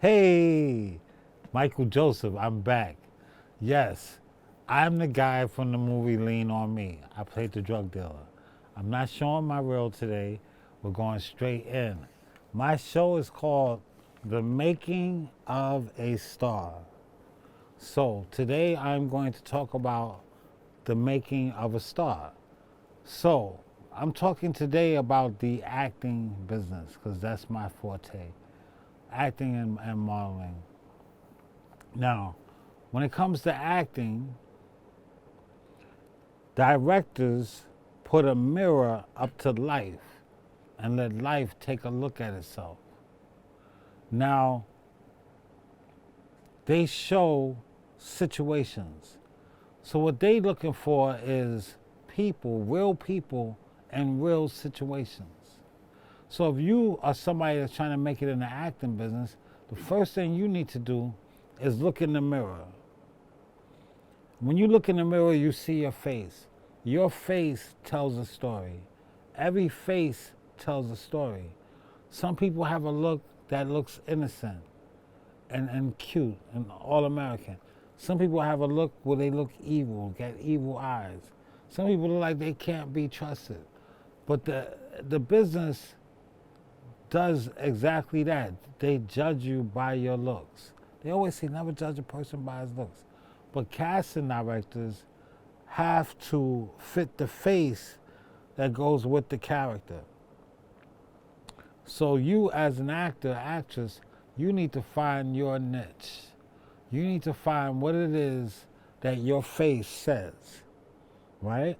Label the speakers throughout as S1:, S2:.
S1: Hey, Michael Joseph, I'm back. Yes, I'm the guy from the movie Lean on Me. I played the drug dealer. I'm not showing my reel today. We're going straight in. My show is called The Making of a Star. So today I'm going to talk about the making of a star. So I'm talking today about the acting business because that's my forte, acting and modeling. Now, when it comes to acting, directors put a mirror up to life and let life take a look at itself. Now, they show situations. So what they looking for is people in real situations. So if you are somebody that's trying to make it in the acting business, the first thing you need to do is look in the mirror. When you look in the mirror, you see your face. Your face tells a story. Every face tells a story. Some people have a look that looks innocent and cute and all American. Some people have a look where they look evil, got evil eyes. Some people look like they can't be trusted. But the business does exactly that. They judge you by your looks. They always say never judge a person by his looks. But casting directors have to fit the face that goes with the character. So you as an actor, actress, you need to find your niche. You need to find what it is that your face says, right?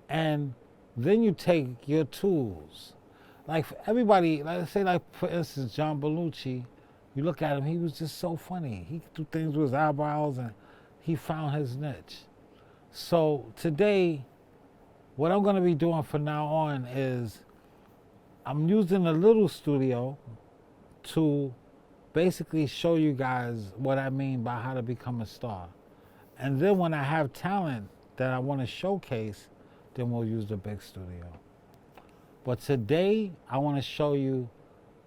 S1: And then you take your tools. Like for everybody, like say like for instance, John Belushi, you look at him, he was just so funny. He could do things with his eyebrows and he found his niche. So today, what I'm gonna be doing from now on is I'm using a little studio to basically show you guys what I mean by how to become a star. And then when I have talent that I want to showcase, then we'll use the big studio. But today, I want to show you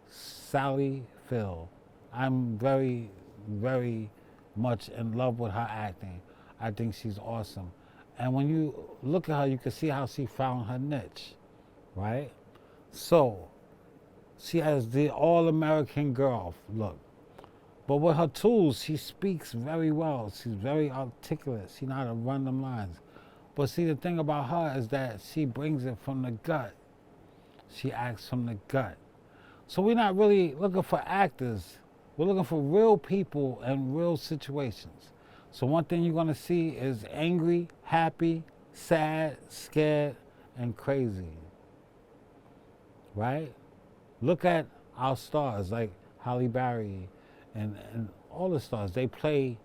S1: Sally Field. I'm very, very much in love with her acting. I think she's awesome. And when you look at her, you can see how she found her niche, right? So, she has the all-American girl look. But with her tools, she speaks very well. She's very articulate. She knows how to run them lines. But see, the thing about her is that she brings it from the gut. She acts from the gut. So we're not really looking for actors. We're looking for real people and real situations. So one thing you're gonna see is angry, happy, sad, scared, and crazy. Right? Look at our stars like Halle Berry and all the stars. They play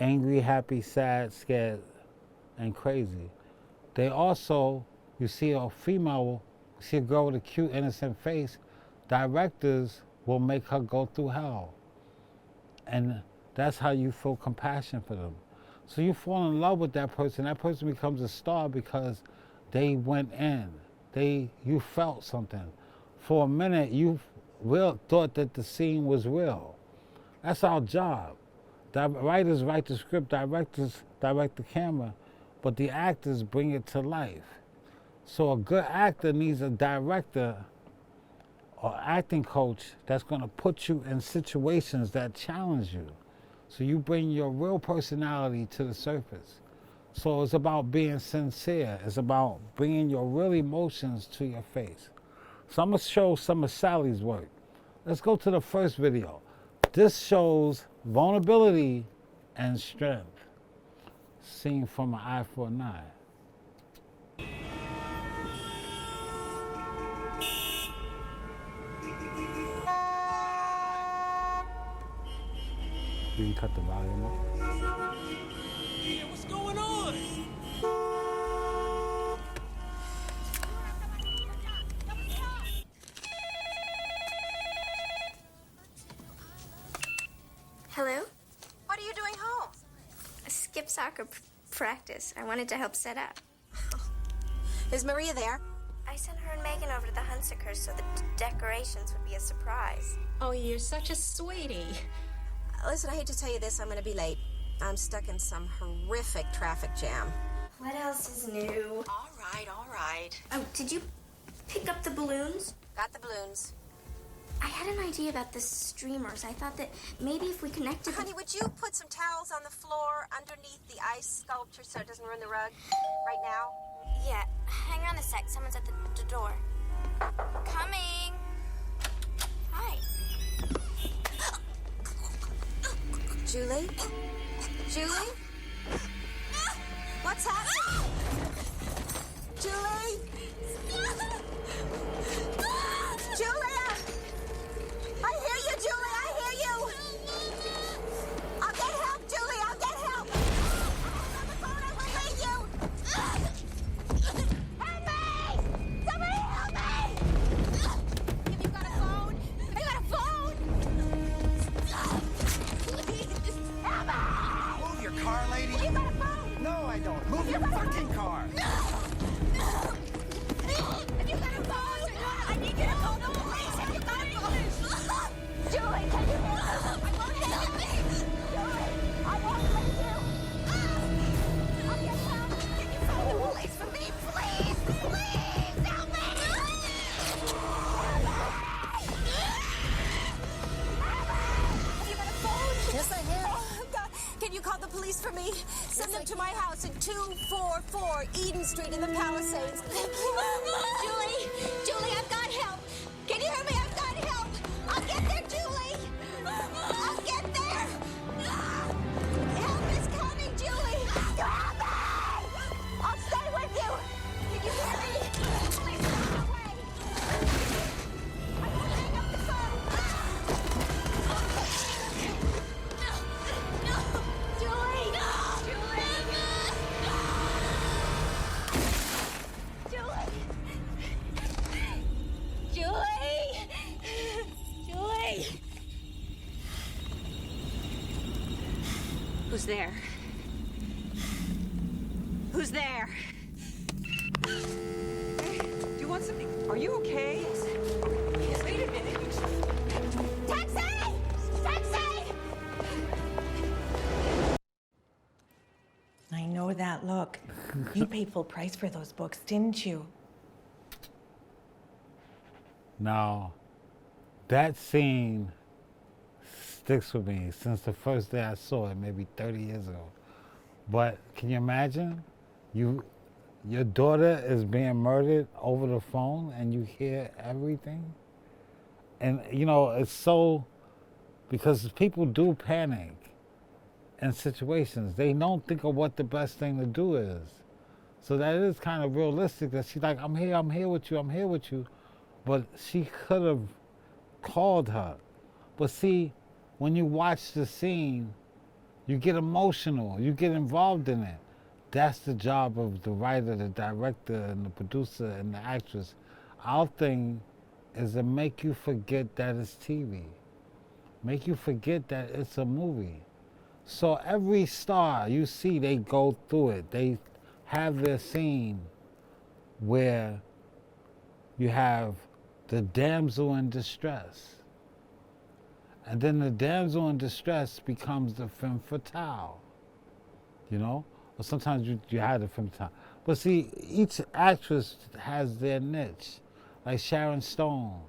S1: angry, happy, sad, scared, and crazy. They also, you see a female, you see a girl with a cute, innocent face, directors will make her go through hell. And that's how you feel compassion for them. So you fall in love with that person becomes a star because they went in. You felt something. For a minute, you thought that the scene was real. That's our job. The writers write the script, directors direct the camera, but the actors bring it to life. So a good actor needs a director or acting coach that's going to put you in situations that challenge you. So you bring your real personality to the surface. So it's about being sincere. It's about bringing your real emotions to your face. So I'm going to show some of Sally's work. Let's go to the first video. This shows vulnerability and strength, seen from an eye for an eye. You can cut the volume up.
S2: Yeah, what's going on?
S3: Hello?
S4: What are you doing home?
S3: Skip soccer practice. I wanted to help set up.
S4: Is Maria there?
S3: I sent her and Megan over to the Hunsikers so the decorations would be a surprise.
S5: Oh, you're such a sweetie.
S4: Listen, I hate to tell you this, I'm gonna be late. I'm stuck in some horrific traffic jam.
S3: What else is new?
S4: All right.
S3: Oh, did you pick up the balloons?
S4: Got the balloons.
S3: I had an idea about the streamers. I thought that maybe if we connected
S4: Honey, would you put some towels on the floor underneath the ice sculpture so it doesn't ruin the rug right now?
S3: Yeah, hang on a sec. Someone's at the door. Coming. Hi.
S4: Julie? Julie? What's happening? Julie? Julia! I hear you, Julie! I hear you! I'll get help, Julie! I'll get help! On the phone, I will leave you! Help me! Somebody help me! Have you got a phone? I got a phone! Please, help me!
S6: Move your car, lady.
S4: You got a phone?
S6: No, I don't. Move your fucking car.
S4: Have you got a phone? I need you to call the police. Have you got a phone? Julie, can you hear us? I won't help me. Julie, I won't let you. I'll get help. Can you call the police for me, please? Please, help me. Have you got a phone? Yes, I have. Oh, God. Can you call the police for me? Send them to my house at 244 Eden Street in the Palisades. Thank you. Julie, I've got help. Can you hear me? I've got help. I'll get there, Julie. I'll get there. Help is coming, Julie. Help me! I'll stay with you. Can you hear me? Please go away. I won't hang up the phone. Julie! Julie!
S5: Who's there? Who's there?
S7: Do you want something? Are you okay? Yes, wait a minute.
S4: Taxi! Taxi!
S8: I know that look. You paid full price for those books, didn't you?
S1: Now, that scene sticks with me since the first day I saw it, maybe 30 years ago. But can you imagine? Your daughter is being murdered over the phone and you hear everything? And, you know, it's so, because people do panic in situations. They don't think of what the best thing to do is. So that is kind of realistic that she's like, I'm here with you. But she could have called her. But see, when you watch the scene, you get emotional, you get involved in it. That's the job of the writer, the director, and the producer, and the actress. Our thing is to make you forget that it's TV. Make you forget that it's a movie. So every star you see, they go through it. They have their scene where you have the damsel in distress. And then the damsel in distress becomes the femme fatale, you know? Or sometimes you have the femme fatale. But see, each actress has their niche. Like Sharon Stone,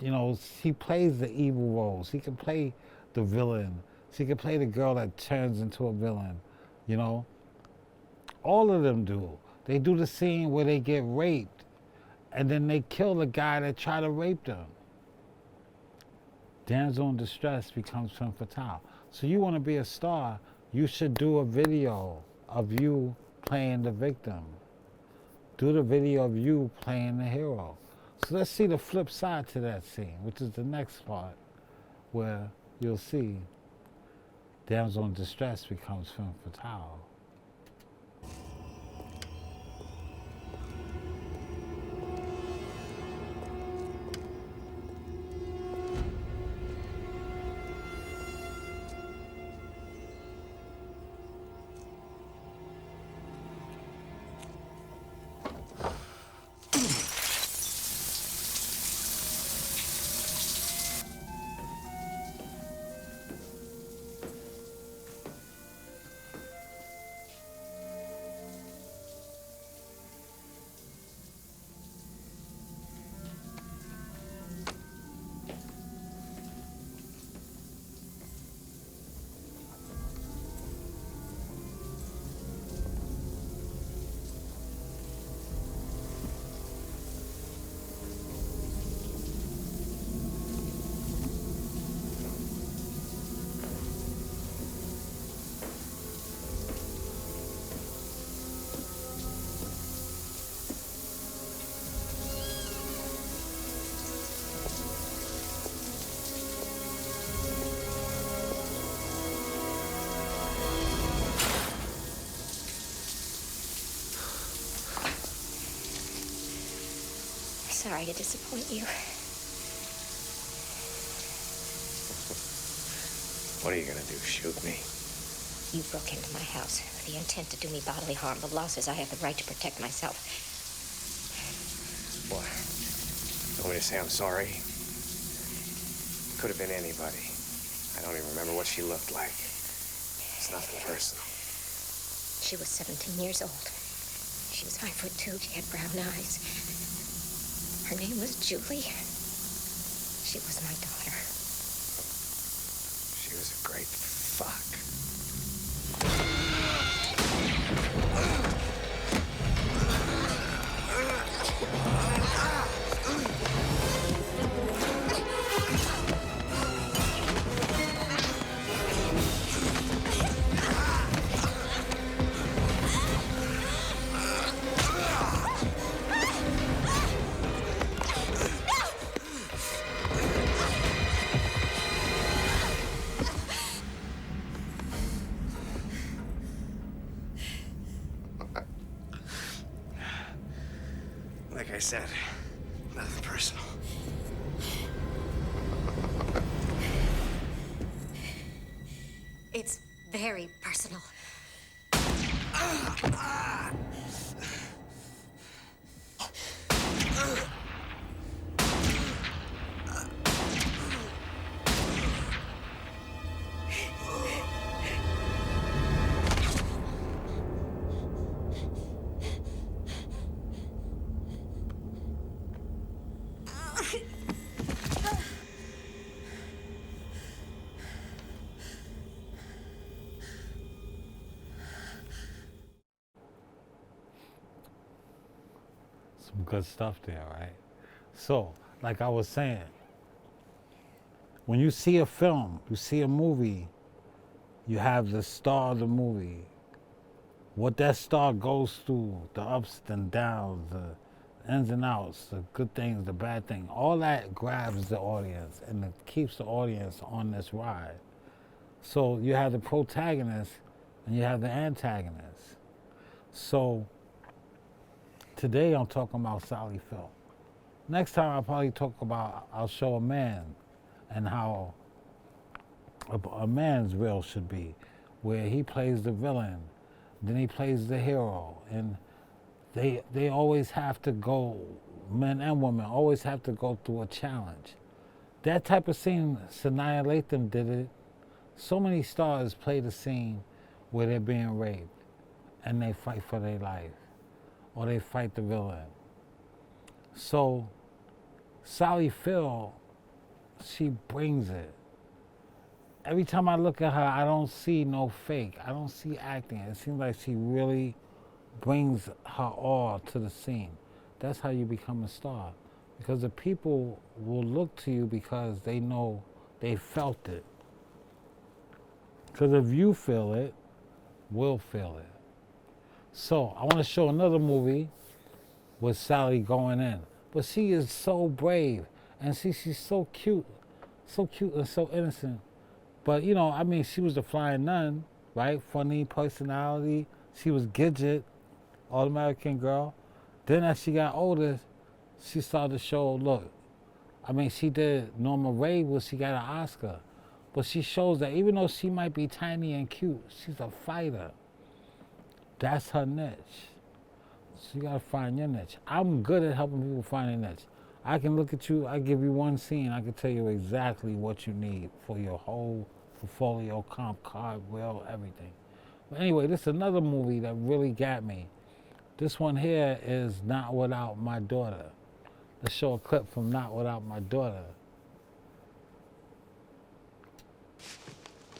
S1: you know, she plays the evil roles. She can play the villain. She can play the girl that turns into a villain, you know? All of them do. They do the scene where they get raped and then they kill the guy that tried to rape them. Damsel in distress becomes femme fatale. So you want to be a star, you should do a video of you playing the victim. Do the video of you playing the hero. So let's see the flip side to that scene, which is the next part, where you'll see damsel in distress becomes femme fatale.
S9: sorry to disappoint you.
S10: What are you gonna do, shoot me?
S9: You broke into my house with the intent to do me bodily harm. The law says I have the right to protect myself.
S10: What? You want me to say I'm sorry? Could have been anybody. I don't even remember what she looked like. It's nothing personal.
S9: She was 17 years old. She was 5'2". She had brown eyes. Her name was Julie. She was my daughter.
S10: She was a great fuck. Like I said, nothing personal.
S9: It's very personal.
S1: Some good stuff there, right? So, like I was saying, when you see a film, you see a movie, you have the star of the movie. What that star goes through, the ups and downs, the ins and outs, the good things, the bad things, all that grabs the audience and it keeps the audience on this ride. So you have the protagonist and you have the antagonist. So today I'm talking about Sally Field. Next time I'll show a man and how a man's will should be, where he plays the villain, then he plays the hero, and they always have to go, men and women always have to go through a challenge. That type of scene, Sanaa Lathan did it. So many stars play the scene where they're being raped and they fight for their life, or they fight the villain. So Sally Field, she brings it. Every time I look at her, I don't see no fake. I don't see acting. It seems like she really brings her all to the scene. That's how you become a star. Because the people will look to you because they know they felt it. Because if you feel it, we'll feel it. So I want to show another movie with Sally going in. But she is so brave. And she's so cute and so innocent. But, you know, I mean, she was the flying nun, right? Funny personality. She was Gidget, All-American girl. Then as she got older, she started to show, look, I mean, she did Norma Ray where she got an Oscar. But she shows that even though she might be tiny and cute, she's a fighter. That's her niche. So you gotta find your niche. I'm good at helping people find a niche. I can look at you, I give you one scene, I can tell you exactly what you need for your whole portfolio, comp card, will, everything. But anyway, this is another movie that really got me. This one here is Not Without My Daughter. Let's show a clip from Not Without My Daughter.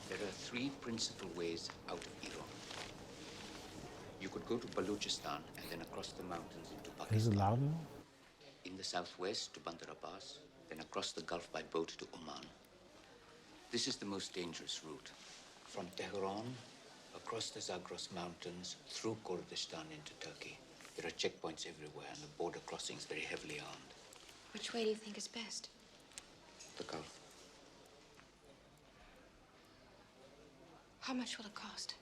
S11: There are three principal ways out of Iran. You could go to Balochistan and then across the mountains into Pakistan.
S1: Is it loud enough?
S11: In the southwest to Bandar Abbas, then across the Gulf by boat to Oman. This is the most dangerous route. From Tehran, across the Zagros Mountains, through Kurdistan into Turkey. There are checkpoints everywhere and the border crossings very heavily armed.
S3: Which way do you think is best?
S11: The Gulf.
S3: How much will it cost?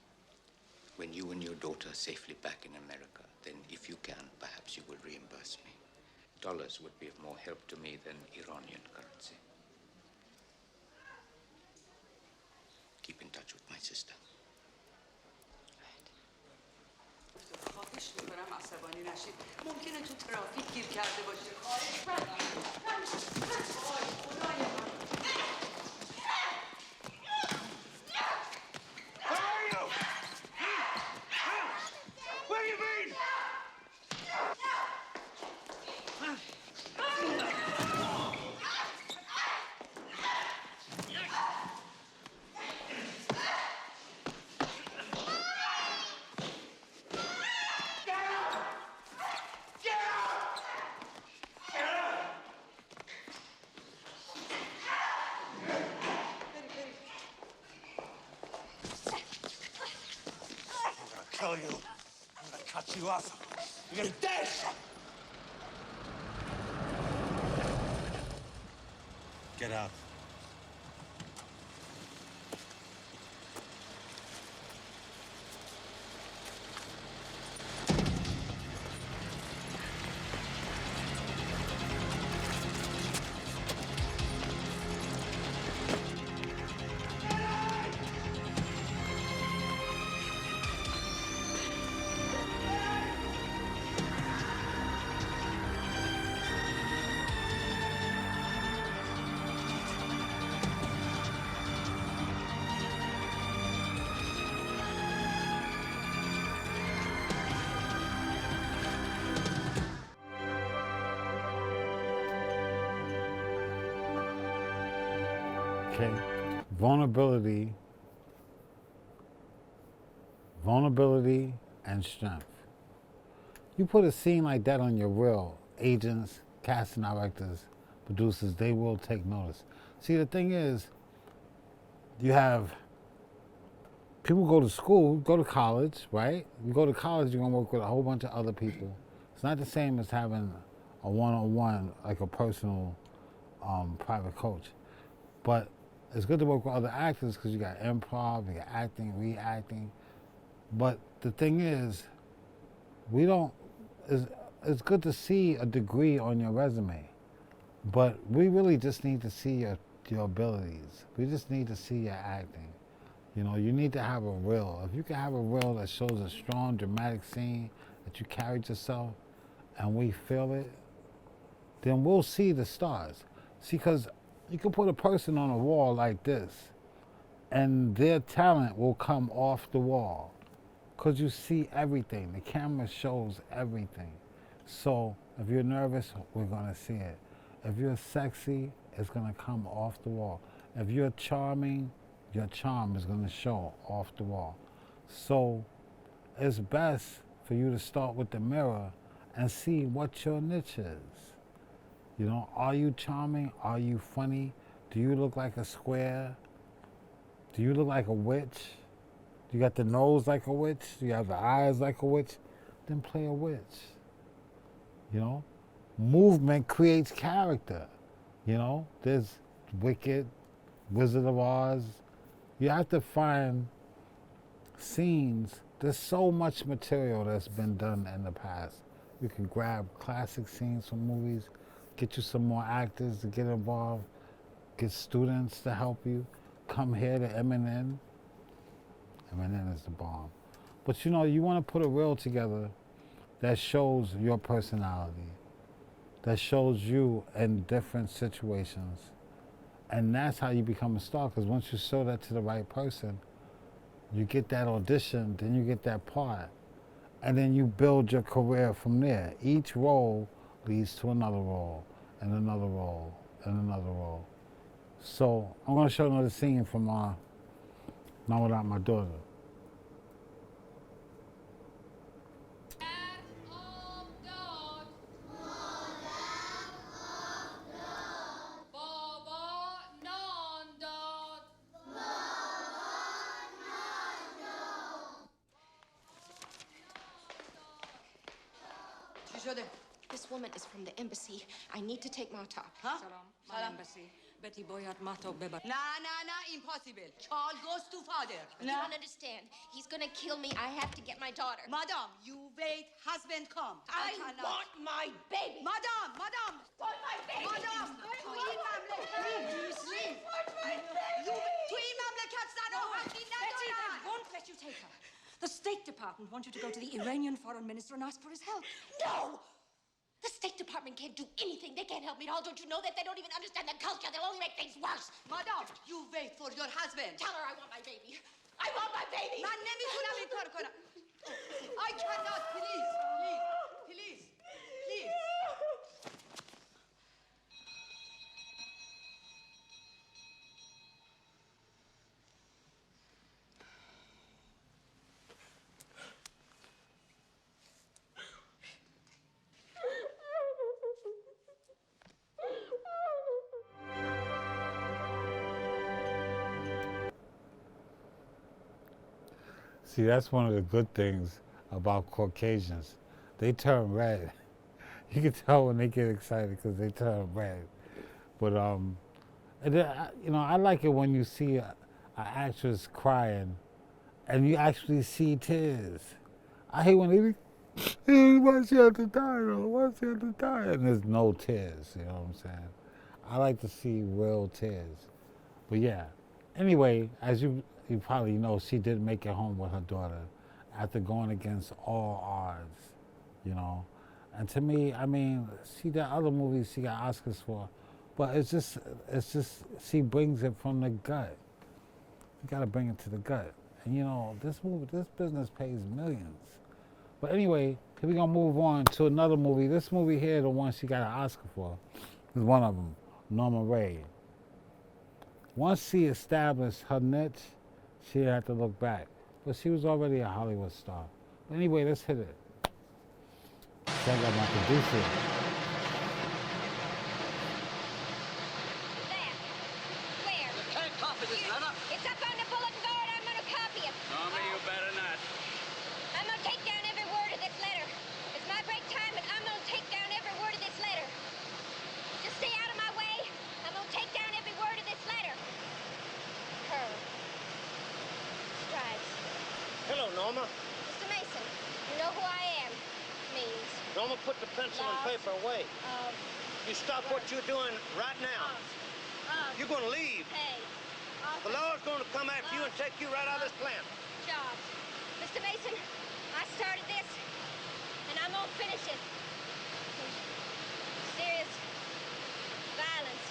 S11: When you and your daughter are safely back in America, then if you can, perhaps you will reimburse me. Dollars would be of more help to me than Iranian currency. Keep in touch with my sister.
S7: خواهش میکنم عصبانی نشید. ممکنه تو ترافیک گیر کرده باشه.
S6: Kill you. I'm gonna cut you off. You're gonna be dead! Get out.
S1: Okay, vulnerability and strength. You put a scene like that on your reel, agents, casting directors, producers, they will take notice. See, the thing is, you have people go to school, go to college, right? You go to college, you're gonna work with a whole bunch of other people. It's not the same as having a one-on-one, like a personal private coach. But it's good to work with other actors because you got improv, you got acting, reacting. But the thing is, it's good to see a degree on your resume, but we really just need to see your abilities. We just need to see your acting. You know, you need to have a reel. If you can have a reel that shows a strong, dramatic scene that you carried yourself and we feel it, then we'll see the stars. See, because you can put a person on a wall like this and their talent will come off the wall because you see everything. The camera shows everything. So if you're nervous, we're going to see it. If you're sexy, it's going to come off the wall. If you're charming, your charm is going to show off the wall. So it's best for you to start with the mirror and see what your niche is. You know, are you charming? Are you funny? Do you look like a square? Do you look like a witch? You got the nose like a witch? Do you have the eyes like a witch? Then play a witch. You know, movement creates character. You know, there's Wicked, Wizard of Oz. You have to find scenes. There's so much material that's been done in the past. You can grab classic scenes from movies, get you some more actors to get involved, get students to help you. Come here to M&N. M&N is the bomb. But you know, you want to put a reel together that shows your personality, that shows you in different situations. And that's how you become a star, because once you show that to the right person, you get that audition, then you get that part, and then you build your career from there. Each role leads to another role, and another role, and another role. So I'm going to show another scene from Not Without My Daughter.
S7: چی شده؟
S4: This woman is from the embassy. I need to take Mahtab.
S7: Huh? Salam. Embassy. Betty Boyat Mato Beba. Nah, impossible. Charles goes to father.
S4: You don't understand. He's gonna kill me. I have to get my daughter.
S7: Madam, you wait. Husband come.
S4: I want my baby.
S7: Madam.
S4: Want my baby.
S7: Madam. Leave. You between mamlakats that don't have the
S5: Betty, they won't let you take her. The State Department wants you to go to the Iranian foreign minister and ask for his help.
S4: No! The State Department can't do anything. They can't help me at all. Don't you know that? They don't even understand the culture. They'll only make things worse.
S7: Madam, you wait for your husband.
S4: Tell her I want my baby. I want my baby.
S7: من نمیتونم این کار کنم. I cannot. Please.
S1: See, that's one of the good things about Caucasians. They turn red. You can tell when they get excited because they turn red. But, and then, I like it when you see an actress crying and you actually see tears. I hate when they why she have to die, though? Why she have to die? And there's no tears, you know what I'm saying? I like to see real tears. But yeah, anyway, as you probably know, she did make it home with her daughter after going against all odds, And to me, I mean, see that other movies she got Oscars for, but it's just she brings it from the gut. You gotta bring it to the gut. And this business pays millions. But anyway, here we gonna move on to another movie. This movie here, the one she got an Oscar for, is one of them, Norma Rae. Once she established her niche, she didn't have to look back. But she was already a Hollywood star. But anyway, let's hit it. Check out my producer.
S4: There. Where?
S6: You can't copy this, Nana.
S4: It's up on the bulletin board. I'm gonna copy it.
S6: Norma, you better not.
S4: I'm gonna take down every word of this letter. It's my break time, and I'm gonna take down every word of this letter. Just stay out of my way. I'm gonna take down every word of this letter. Curve. Stripes.
S6: Hello, Norma.
S4: Mr. Mason, you know who I am. Means.
S6: Norma, put the pencil and paper away. You stop what you're doing right now. You're going to leave.
S4: Hey.
S6: The law's going to come after you and take you right out of this plant.
S4: Jobs. Mr. Mason, I started this, and I'm gonna finish it. Serious violence.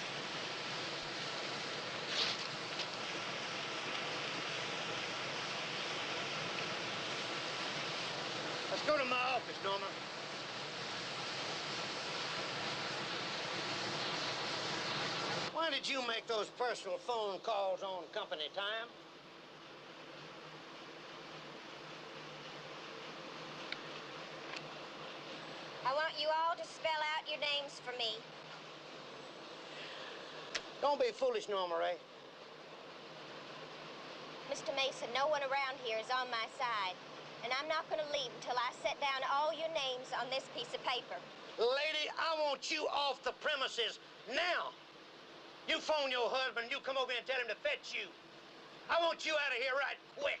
S6: Let's go to my office, Norma. Why did you make those personal phone calls on company time?
S4: I want you all to spell out your names for me.
S6: Don't be foolish, Norma Rae.
S4: Mr. Mason, no one around here is on my side. And I'm not gonna leave until I set down all your names on this piece of paper.
S6: Lady, I want you off the premises now. You phone your husband, you come over here and tell him to fetch you. I want you out of here right quick.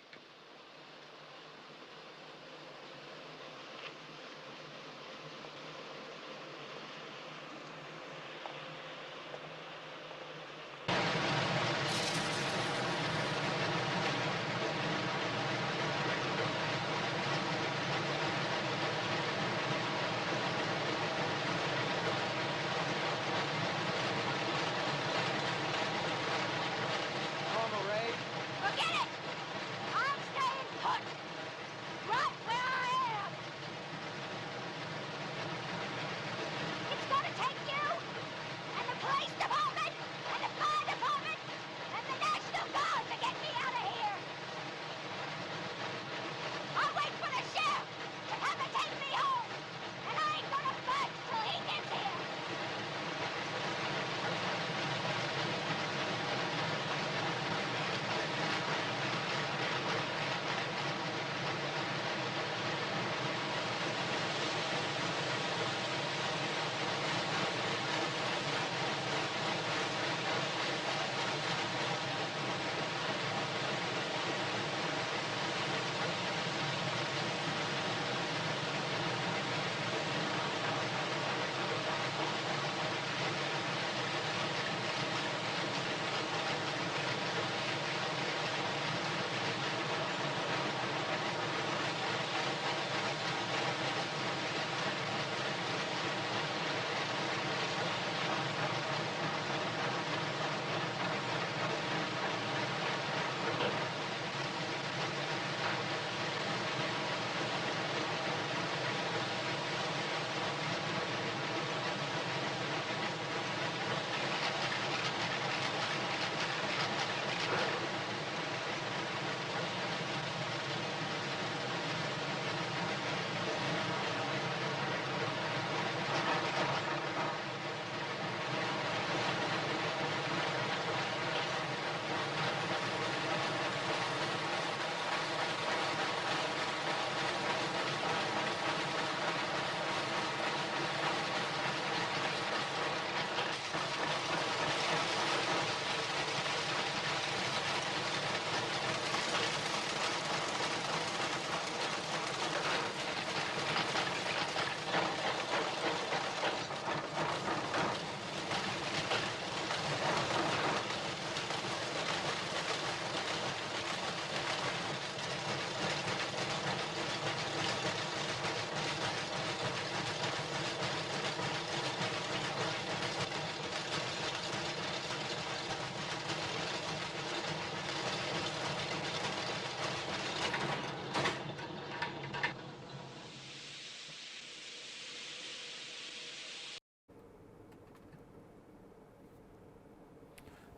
S4: Forget it! I'm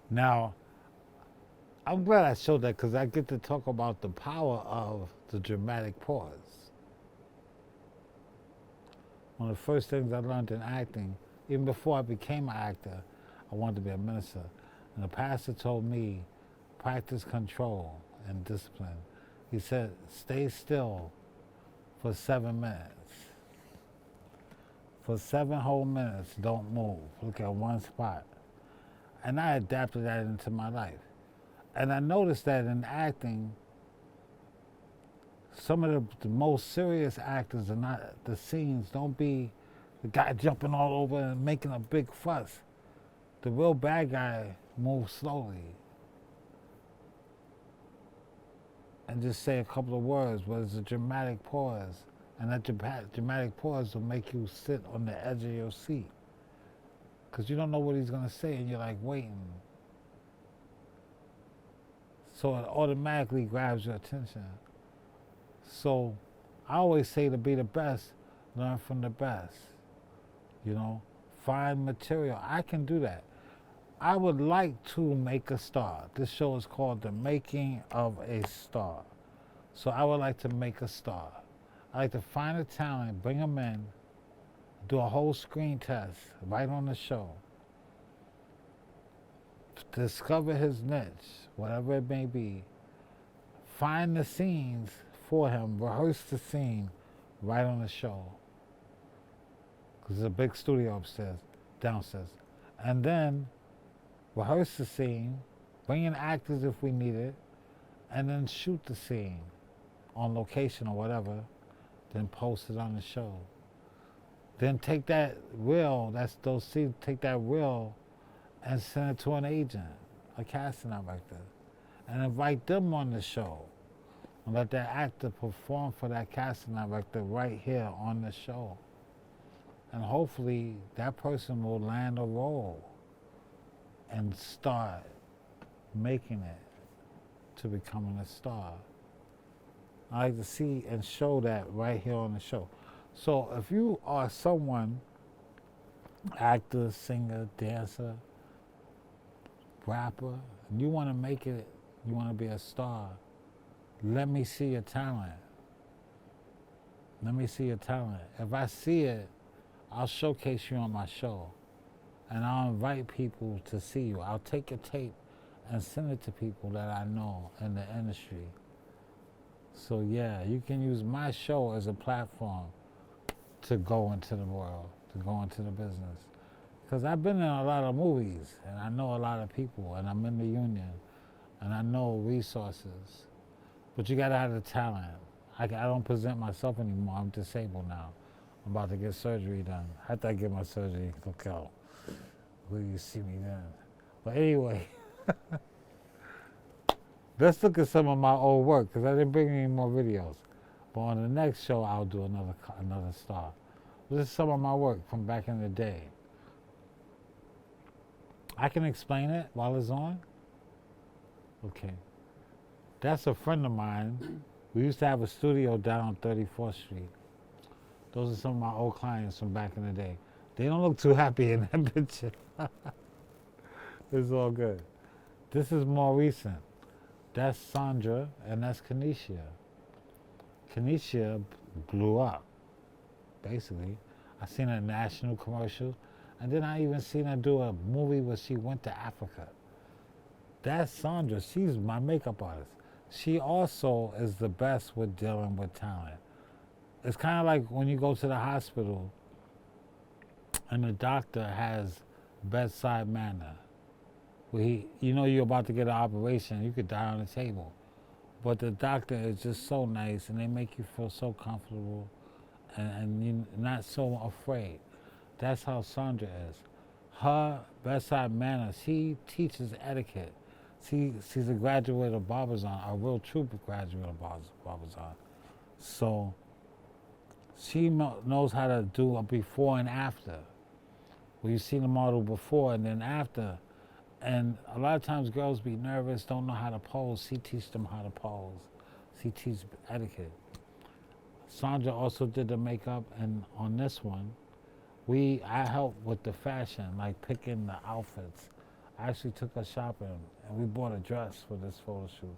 S1: Now, I'm glad I showed that because I get to talk about the power of the dramatic pause. One of the first things I learned in acting, even before I became an actor, I wanted to be a minister. And the pastor told me, practice control and discipline. He said, stay still for 7 minutes. For 7 whole minutes, don't move. Look at one spot. And I adapted that into my life. And I noticed that in acting, some of the most serious actors are not, the scenes don't be the guy jumping all over and making a big fuss. The real bad guy moves slowly and just say a couple of words, but it's a dramatic pause. And that dramatic pause will make you sit on the edge of your seat. Because you don't know what he's going to say and you're like waiting. So it automatically grabs your attention. So I always say to be the best, learn from the best. You know, find material. I can do that. I would like to make a star. This show is called The Making of a Star. So I would like to make a star. I like to find a talent, bring them in, do a whole screen test right on the show. Discover his niche, whatever it may be. Find the scenes for him, rehearse the scene right on the show. Because there's a big studio downstairs. And then rehearse the scene, bring in actors if we need it, and then shoot the scene on location or whatever, then post it on the show. Then take that reel, take that reel and send it to an agent, a casting director, and invite them on the show. And let that actor perform for that casting director right here on the show. And hopefully that person will land a role and start making it to becoming a star. I like to see and show that right here on the show. So if you are someone, actor, singer, dancer, rapper, and you want to make it, you want to be a star, let me see your talent. Let me see your talent. If I see it, I'll showcase you on my show. And I'll invite people to see you. I'll take your tape and send it to people that I know in the industry. So yeah, you can use my show as a platform to go into the world, to go into the business. Because I've been in a lot of movies, and I know a lot of people, and I'm in the union, and I know resources. But you gotta have the talent. I don't present myself anymore. I'm disabled now. I'm about to get surgery done. After I get my surgery, look out. Will you see me then? But anyway, let's look at some of my old work, because I didn't bring any more videos. But on the next show, I'll do another star. This is some of my work from back in the day. I can explain it while it's on? Okay. That's a friend of mine. We used to have a studio down on 34th Street. Those are some of my old clients from back in the day. They don't look too happy in that picture. It's all good. This is more recent. That's Sandra, and that's Kenesha. Kenesha blew up, basically. I seen a national commercial, and then I even seen her do a movie where she went to Africa. That's Sandra. She's my makeup artist. She also is the best with dealing with talent. It's kind of like when you go to the hospital and the doctor has bedside manner. Where you know you're about to get an operation, you could die on the table. But the doctor is just so nice and they make you feel so comfortable and you're not so afraid. That's how Sandra is. Her bedside manner, she teaches etiquette. She's a graduate of Barbizon, a real true graduate of Barbizon. So she knows how to do a before and after. Where you see the model before and then after. And a lot of times girls be nervous, don't know how to pose. She teaches them how to pose. She teaches etiquette. Sandra also did the makeup, and on this one, I help with the fashion, like picking the outfits. I actually took her shopping, and we bought a dress for this photo shoot.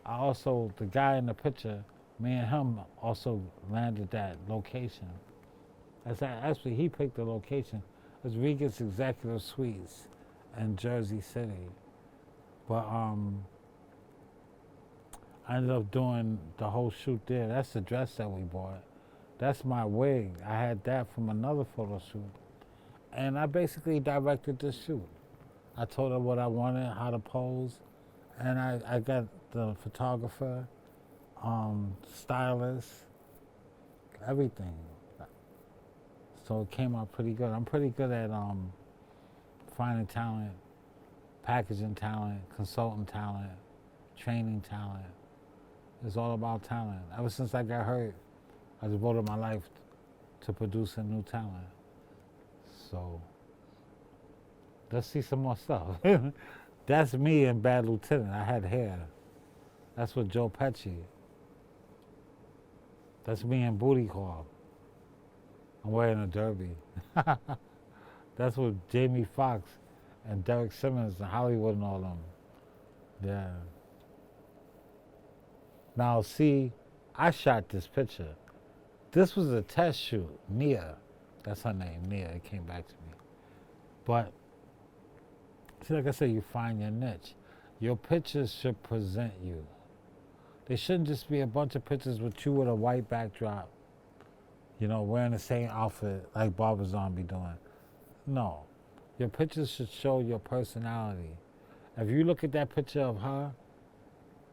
S1: I also, the guy in the picture, me and him also landed that location. Actually, he picked the location. It was Regus Executive Suites in Jersey City. But I ended up doing the whole shoot there. That's the dress that we bought. That's my wig. I had that from another photo shoot. And I basically directed the shoot. I told her what I wanted, how to pose, and I got the photographer, stylist, everything. So it came out pretty good. I'm pretty good at finding talent, packaging talent, consulting talent, training talent. It's all about talent. Ever since I got hurt, I devoted my life to producing new talent. So let's see some more stuff. That's me in Bad Lieutenant. I had hair. That's with Joe Pesci. That's me in Booty Call. I'm wearing a derby. That's with Jamie Foxx and Derek Simmons and Hollywood and all them. Yeah. Now see, I shot this picture. This was a test shoot. Nia, that's her name, Nia. It came back to me. But see, like I said, you find your niche. Your pictures should present you. They shouldn't just be a bunch of pictures with you with a white backdrop, you know, wearing the same outfit like Barbara Zombie doing. No. Your pictures should show your personality. If you look at that picture of her,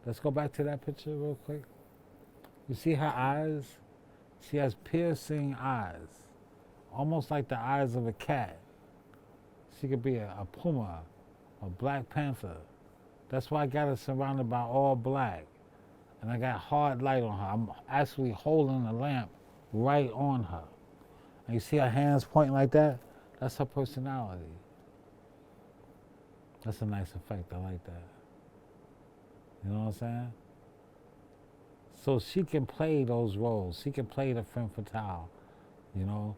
S1: let's go back to that picture real quick. You see her eyes? She has piercing eyes, almost like the eyes of a cat. She could be a puma, a Black Panther. That's why I got her surrounded by all black. And I got hard light on her. I'm actually holding the lamp right on her. And you see her hands pointing like that? That's her personality. That's a nice effect. I like that. You know what I'm saying? So she can play those roles. She can play the femme fatale, you know?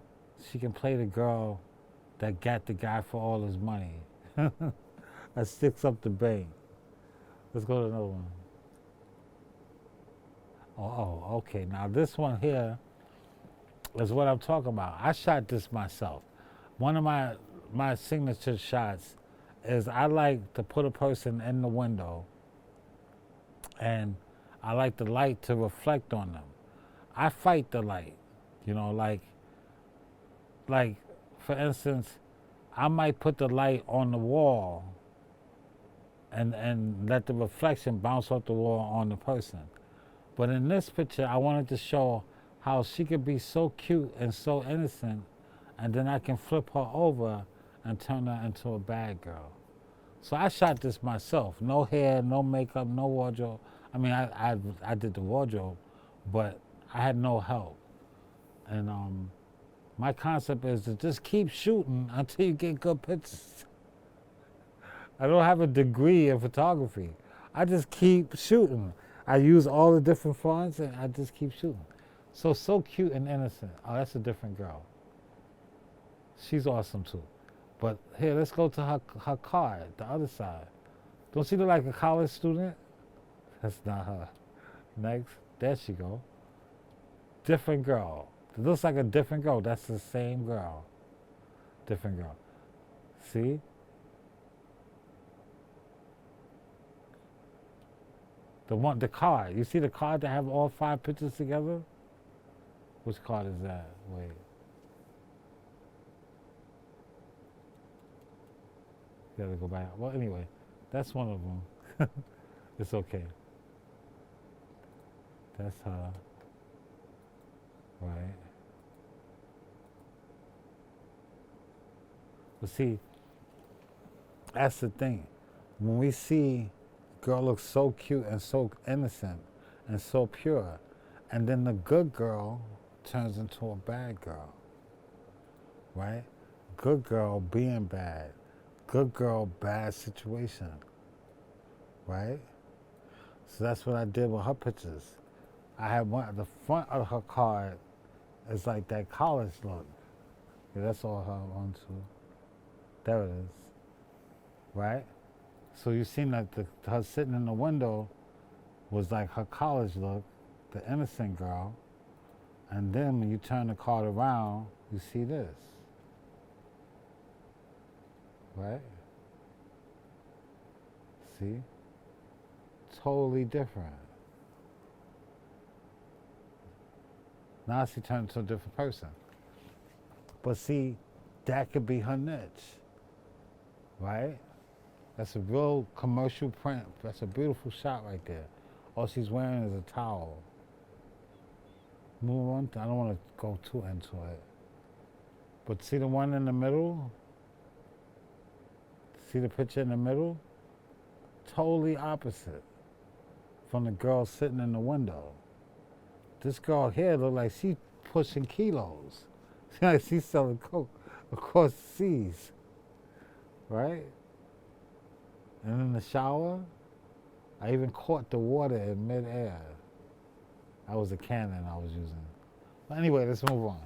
S1: She can play the girl that got the guy for all his money. That sticks up the bank. Let's go to another one. Oh, okay. Now this one here is what I'm talking about. I shot this myself. One of my signature shots is I like to put a person in the window and I like the light to reflect on them. I fight the light, you know, like for instance, I might put the light on the wall and let the reflection bounce off the wall on the person. But in this picture, I wanted to show how she could be so cute and so innocent, and then I can flip her over and turn her into a bad girl. So I shot this myself. No hair, no makeup, no wardrobe. I mean, I did the wardrobe, but I had no help. And my concept is to just keep shooting until you get good pictures. I don't have a degree in photography. I just keep shooting. I use all the different fonts and I just keep shooting. So cute and innocent. Oh, that's a different girl. She's awesome too. But here, let's go to her card, the other side. Don't she look like a college student? That's not her. Next, there she go. Different girl. It looks like a different girl. That's the same girl. Different girl. See? The card. You see the card that have all 5 pictures together? Which card is that? Wait. You gotta go back. Well, anyway, that's one of them. It's okay. That's her. Right. But see, that's the thing. When we see a girl looks so cute and so innocent and so pure, and then the good girl turns into a bad girl, right? Good girl being bad. Good girl, bad situation, right? So that's what I did with her pictures. I had one, the front of her card is like that college look. Yeah, that's all her on too. There it is. right? So you seen that her sitting in the window was like her college look, the innocent girl. And then when you turn the card around, you see this, right? See? Totally different. Now she turned into a different person. But see, that could be her niche, right? That's a real commercial print. That's a beautiful shot right there. All she's wearing is a towel. Move on. I don't want to go too into it. But see the one in the middle? See the picture in the middle? Totally opposite from the girl sitting in the window. This girl here look like she's pushing kilos. Like she's selling coke across the seas, right? And in the shower, I even caught the water in midair. That was a cannon I was using. But anyway, let's move on.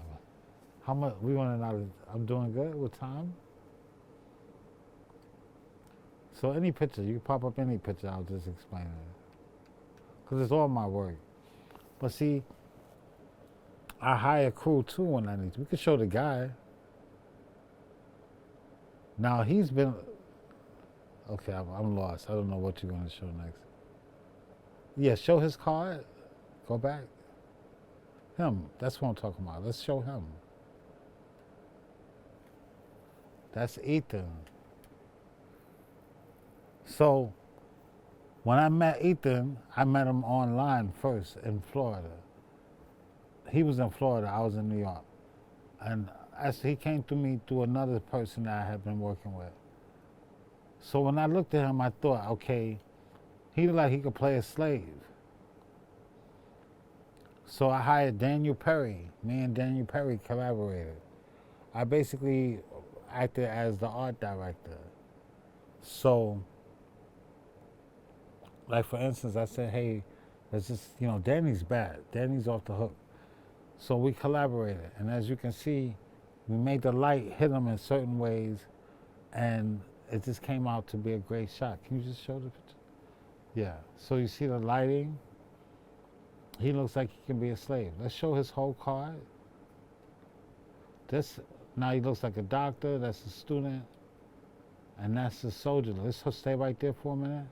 S1: How much we want to know? I'm doing good with time. So any picture, you can pop up any picture. I'll just explain it because it's all my work. But see, I hire crew too when I need to. We could show the guy. Now he's been, okay, I'm lost. I don't know what you're going to show next. Yeah, show his card. Go back. Him, that's what I'm talking about. Let's show him. That's Ethan. So, when I met Ethan, I met him online first in Florida. He was in Florida, I was in New York. And as he came to me through another person that I had been working with. So when I looked at him, I thought, okay, he looked like he could play a slave. So I hired Daniel Perry. Me and Daniel Perry collaborated. I basically acted as the art director. So, like for instance, I said, hey, let's just, Danny's bad. Danny's off the hook. So we collaborated. And as you can see, we made the light hit him in certain ways, and it just came out to be a great shot. Can you just show the picture? Yeah. So you see the lighting? He looks like he can be a slave. Let's show his whole card. Now he looks like a doctor, that's a student, and that's a soldier. Let's stay right there for a minute.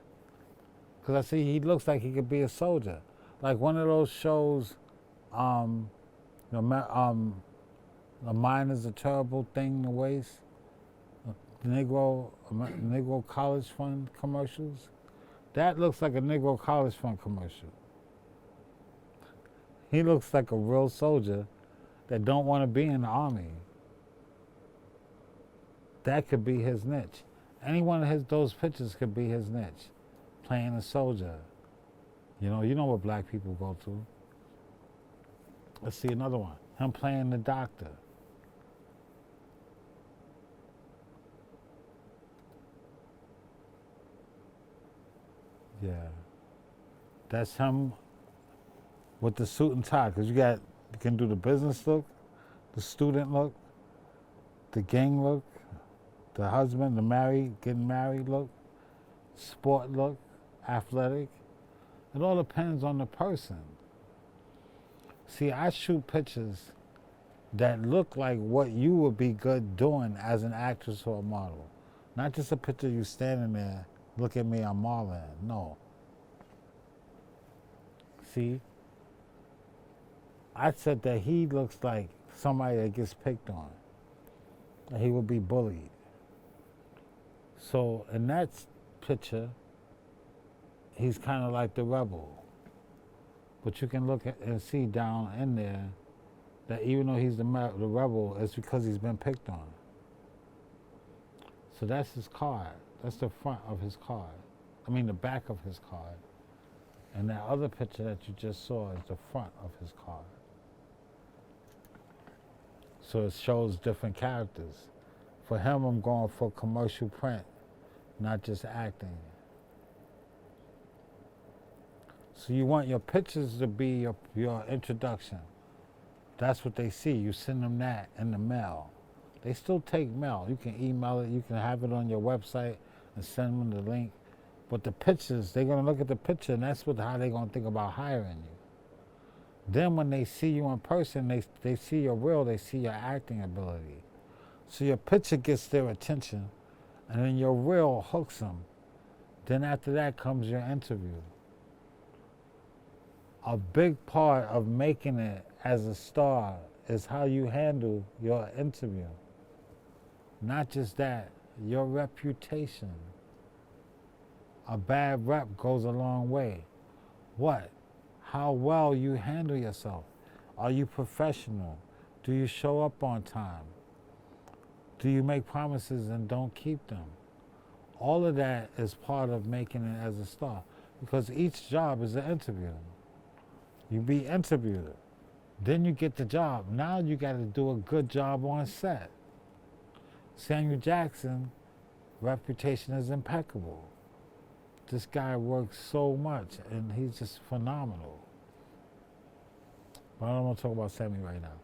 S1: Because I see he looks like he could be a soldier. Like one of those shows, a mind is a terrible thing to waste. Negro College Fund commercials. That looks like a Negro College Fund commercial. He looks like a real soldier that don't want to be in the army. That could be his niche. Any one of those pictures could be his niche. Playing a soldier. You know what black people go through. Let's see another one. Him playing the doctor. Yeah. That's him with the suit and tie, because you can do the business look, the student look, the gang look, the husband, getting married look, sport look, athletic. It all depends on the person. See, I shoot pictures that look like what you would be good doing as an actress or a model. Not just a picture you standing there, look at me, I'm Marlon. No. See? I said that he looks like somebody that gets picked on. That he would be bullied. So in that picture, he's kind of like the rebel. But you can look and see down in there that even though he's the rebel, it's because he's been picked on. So that's his card. That's the front of his card. I mean the back of his card. And that other picture that you just saw is the front of his card. So it shows different characters. For him, I'm going for commercial print, not just acting. So you want your pictures to be your introduction. That's what they see. You send them that in the mail. They still take mail. You can email it. You can have it on your website and send them the link. But the pictures, they're going to look at the picture, and that's how they're going to think about hiring you. Then when they see you in person, they see your reel, they see your acting ability. So your picture gets their attention, and then your reel hooks them. Then after that comes your interview. A big part of making it as a star is how you handle your interview. Not just that, your reputation. A bad rep goes a long way. What? How well you handle yourself. Are you professional? Do you show up on time? Do you make promises and don't keep them? All of that is part of making it as a star, because each job is an interview. You be interviewed, then you get the job. Now you got to do a good job on set. Samuel Jackson, reputation is impeccable. This guy works so much, and he's just phenomenal. But I don't want to talk about Sammy right now.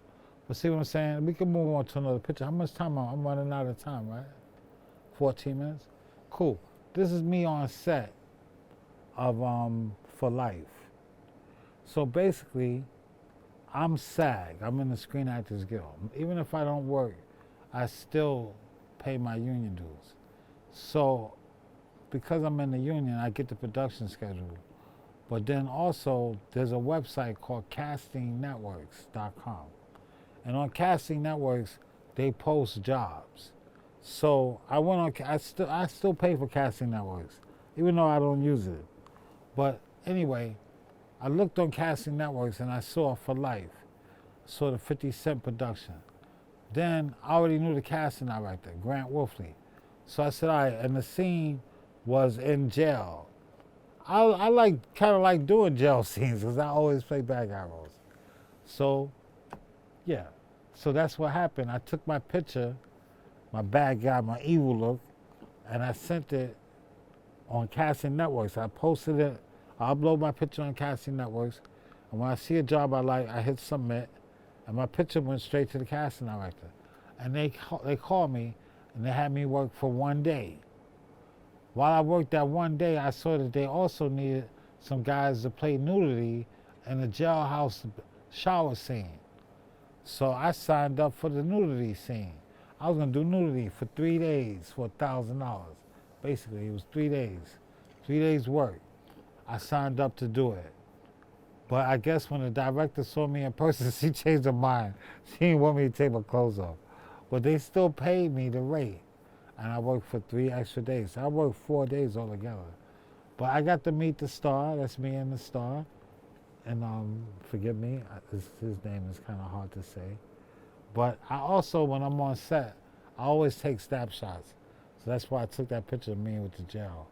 S1: But see what I'm saying? We can move on to another picture. How much time I'm running out of time, right? 14 minutes? Cool. This is me on set of For Life. So basically, I'm SAG. I'm in the Screen Actors Guild. Even if I don't work, I still pay my union dues. So because I'm in the union, I get the production schedule. But then also, there's a website called castingnetworks.com. And on Casting Networks, they post jobs. So I went on, I still pay for Casting Networks, even though I don't use it. But anyway, I looked on Casting Networks and I saw For Life, saw the 50 Cent production. Then I already knew the casting director, Grant Wolfley. So I said, all right, and the scene was in jail. I kind of like doing jail scenes because I always play bad guy roles. So, yeah. So that's what happened. I took my picture, my bad guy, my evil look, and I sent it on Casting Networks. I posted it. I upload my picture on Casting Networks, and when I see a job I like, I hit submit, and my picture went straight to the casting director. And they called me, and they had me work for one day. While I worked that one day, I saw that they also needed some guys to play nudity in the jailhouse shower scene. So I signed up for the nudity scene. I was gonna do nudity for 3 days for $1,000. Basically, it was 3 days. 3 days work. I signed up to do it. But I guess when the director saw me in person, she changed her mind. She didn't want me to take my clothes off. But they still paid me the rate. And I worked for 3 extra days. I worked 4 days altogether. But I got to meet the star. That's me and the star. And forgive me, his name is kind of hard to say. But I also, when I'm on set, I always take snapshots. So that's why I took that picture of me with the gel.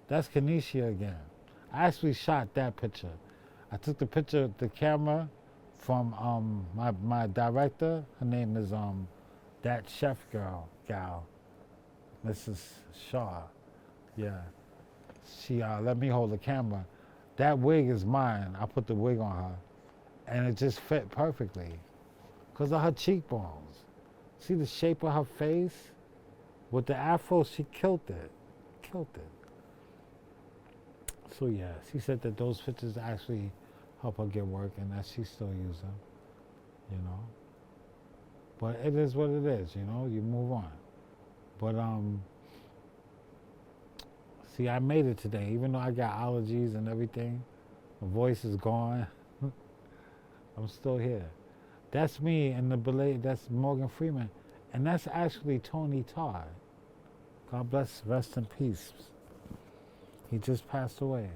S1: That's Kenesha again. I actually shot that picture. I took the picture, the camera from my director. Her name is that chef gal, Mrs. Shaw. Yeah. She let me hold the camera. That wig is mine. I put the wig on her. And it just fit perfectly because of her cheekbones. See the shape of her face? With the afro, she killed it. Killed it. So yeah, she said that those pictures actually help her get work and that she still uses them, you know. But it is what it is, you know, you move on. But see, I made it today, even though I got allergies and everything. My voice is gone. I'm still here. That's me and the ballet, that's Morgan Freeman. And that's actually Tony Todd. God bless, rest in peace. He just passed away.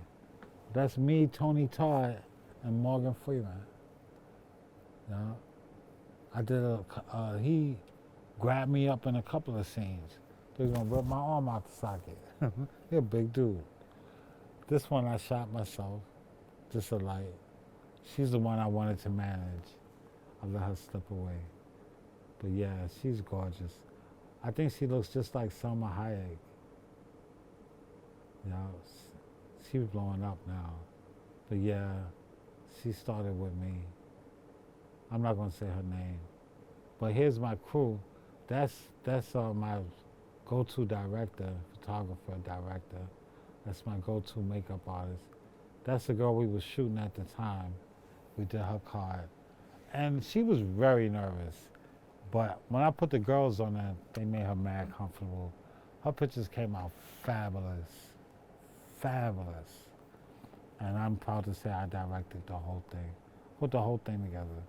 S1: That's me, Tony Todd, and Morgan Freeman. You know? I did he grabbed me up in a couple of scenes. They was gonna rip my arm out the socket. He's a big dude. This one I shot myself, just a light. She's the one I wanted to manage. I let her slip away. But yeah, she's gorgeous. I think she looks just like Selma Hayek. You know, she was blowing up now. But yeah, she started with me. I'm not gonna say her name. But here's my crew. That's my go-to director, photographer, director. That's my go-to makeup artist. That's the girl we were shooting at the time. We did her card. And she was very nervous. But when I put the girls on that, they made her mad comfortable. Her pictures came out fabulous. Fabulous. And I'm proud to say I directed the whole thing. Put the whole thing together.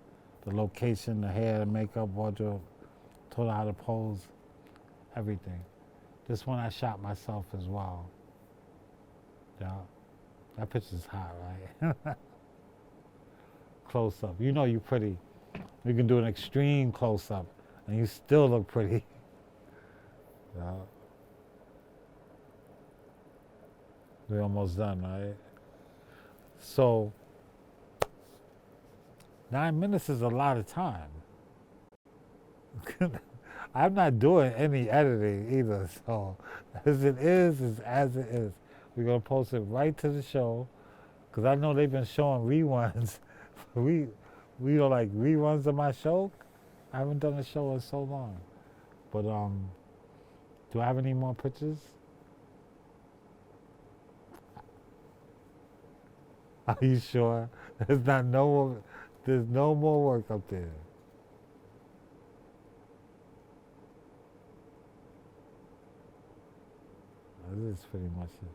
S1: The location, the hair, the makeup, wardrobe. Told her how to pose. Everything. This one I shot myself as well. Yeah. That picture's hot, right? Close up. You know you're pretty. You can do an extreme close up and you still look pretty. Yeah. We're almost done, right? So 9 minutes is a lot of time. I'm not doing any editing either, so as it is as it is. We're gonna post it right to the show, because I know they've been showing reruns. we are like reruns of my show. I haven't done a show in so long. But do I have any more pictures? Are you sure? There's no more work up there. This is pretty much it.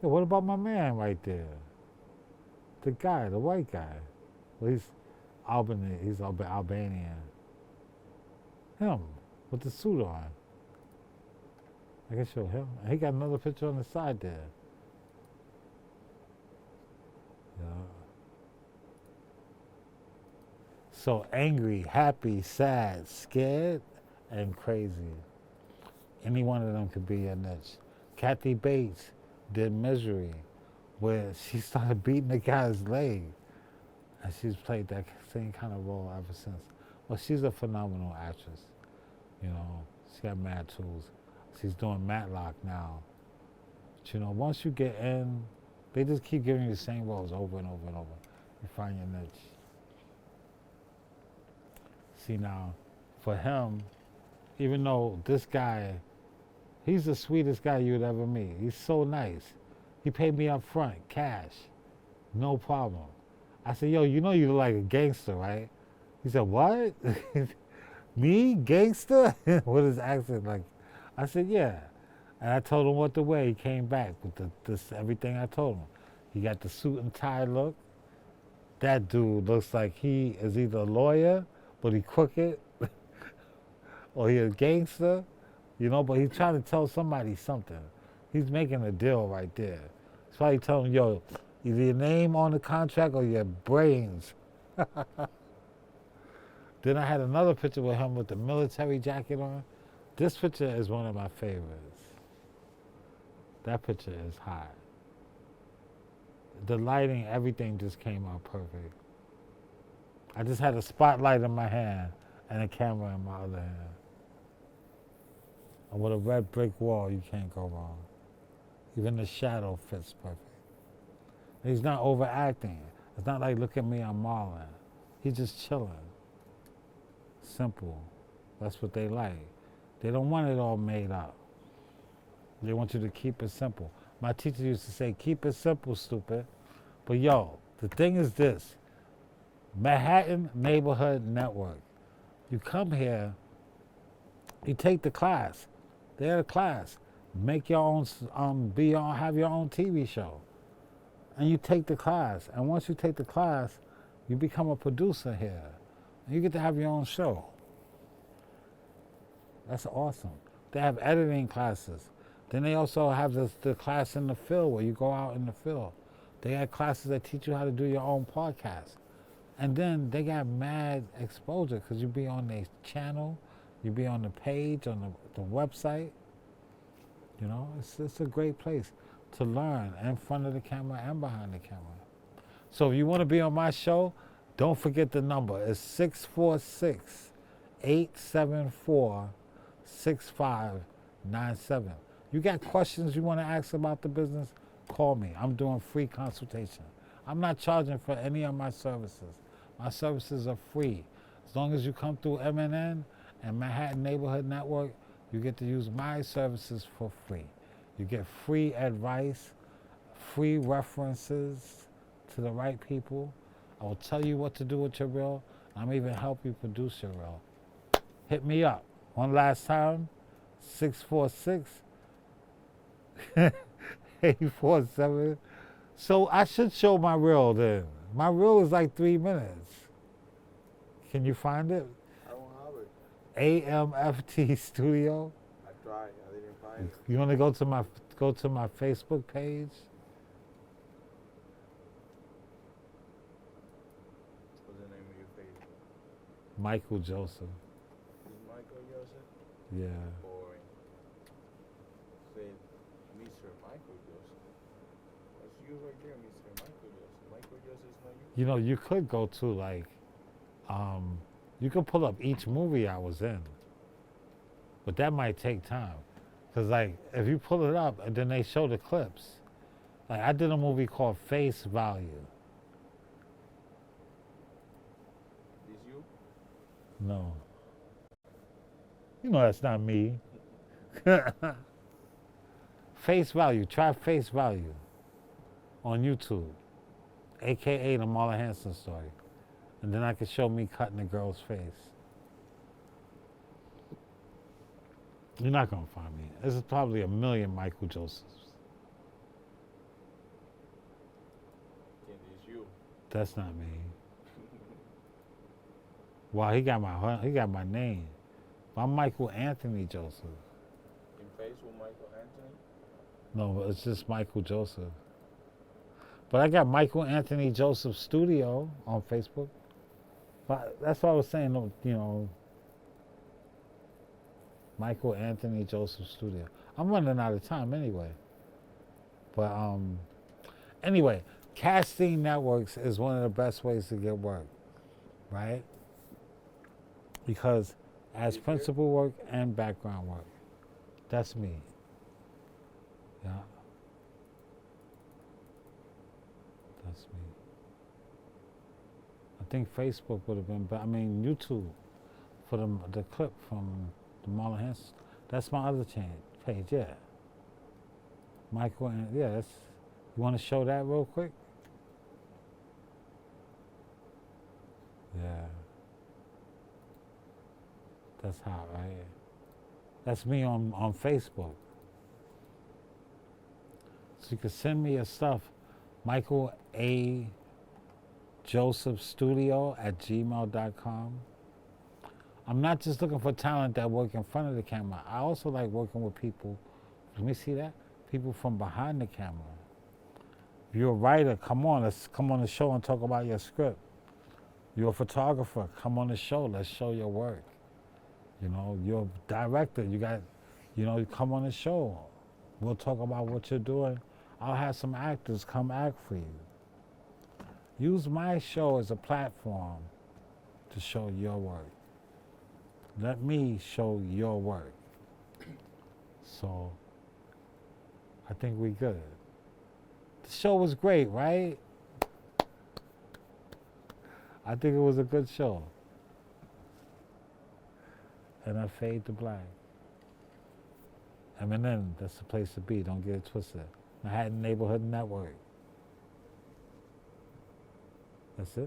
S1: Yeah, what about my man right there? The guy, the white guy. Well, he's Albanian. Him, with the suit on. I can show him. He got another picture on the side there. Yeah. So angry, happy, sad, scared, and crazy. Any one of them could be a niche. Kathy Bates did Misery, where she started beating the guy's leg. And she's played that same kind of role ever since. Well, she's a phenomenal actress. You know, she got mad tools. She's doing Matlock now. But you know, once you get in, they just keep giving you the same roles over and over and over. You find your niche. See now, for him, even though this guy, he's the sweetest guy you would ever meet. He's so nice. He paid me up front, cash, no problem. I said, yo, you know you look like a gangster, right? He said, what? Me, gangster? With his accent, like, I said, yeah. And I told him what to wear. He came back with this everything I told him. He got the suit and tie look. That dude looks like he is either a lawyer, but he crooked, or he a gangster, you know, but he's trying to tell somebody something. He's making a deal right there. That's why he told him, yo, either your name on the contract or your brains. Then I had another picture with him with the military jacket on. This picture is one of my favorites. That picture is hot. The lighting, everything just came out perfect. I just had a spotlight in my hand and a camera in my other hand. And with a red brick wall, you can't go wrong. Even the shadow fits perfect. He's not overacting. It's not like, look at me, I'm Marlon. He's just chilling. Simple. That's what they like. They don't want it all made up. They want you to keep it simple. My teacher used to say, keep it simple, stupid. But yo, the thing is this. Manhattan Neighborhood Network. You come here, you take the class. They're a class. Make your own, have your own TV show. And you take the class. And once you take the class, you become a producer here. And you get to have your own show. That's awesome. They have editing classes. Then they also have the class in the field where you go out in the field. They have classes that teach you how to do your own podcast. And then they got mad exposure because you be on their channel, you be on the page, on the website. You know, it's a great place to learn in front of the camera and behind the camera. So if you want to be on my show, don't forget the number. It's 646-874-6597. You got questions you want to ask about the business? Call me. I'm doing free consultation. I'm not charging for any of my services. My services are free. As long as you come through MNN and Manhattan Neighborhood Network, you get to use my services for free. You get free advice, free references to the right people. I will tell you what to do with your reel. I'm even help you produce your reel. Hit me up. One last time, 646-847. So I should show my reel then. My reel is like 3 minutes. Can you find it?
S12: I don't have it.
S1: AMFT Studio.
S12: I tried. I didn't find it.
S1: You want to go to my Facebook page?
S12: What's the name of your Facebook?
S1: Michael Joseph.
S12: Is Michael Joseph?
S1: Yeah.
S12: Or say Mr. Michael Joseph. That's you right there, Mr. Michael Joseph. Michael Joseph is not you.
S1: You know, you could go to like, you could pull up each movie I was in, but that might take time. Cause like, if you pull it up and then they show the clips, like I did a movie called Face Value.
S12: Is you?
S1: No. You know that's not me. Face Value, try Face Value on YouTube, AKA the Marla Hanson story. And then I could show me cutting the girl's face. You're not gonna find me. This is probably a million Michael Josephs.
S12: Yeah, it's you.
S1: That's not me. Wow, he got my name. I'm Michael Anthony Joseph.
S12: In Facebook, Michael Anthony?
S1: No, it's just Michael Joseph. But I got Michael Anthony Joseph Studio on Facebook. But that's what I was saying, you know, Michael Anthony Joseph Studio. I'm running out of time anyway. But anyway, casting networks is one of the best ways to get work, right? Because as principal work and background work, that's me. Yeah. That's me. I think Facebook would have been, but I mean YouTube for the clip from the Marla Hanson. That's my other page, yeah. Michael, and yeah, that's, you want to show that real quick? Yeah. That's hot, right? That's me on Facebook. So you can send me your stuff, Michael A. Joseph Studio at gmail.com. I'm not just looking for talent that work in front of the camera. I also like working with people, let me see that, people from behind the camera. If you're a writer, come on, let's come on the show and talk about your script. You're a photographer, come on the show, let's show your work. You know, you're a director, you know, come on the show. We'll talk about what you're doing. I'll have some actors come act for you. Use my show as a platform to show your work. Let me show your work. So, I think we good. The show was great, right? I think it was a good show. And I fade to black. Eminem, that's the place to be. Don't get it twisted. Manhattan Neighborhood Network. That's it.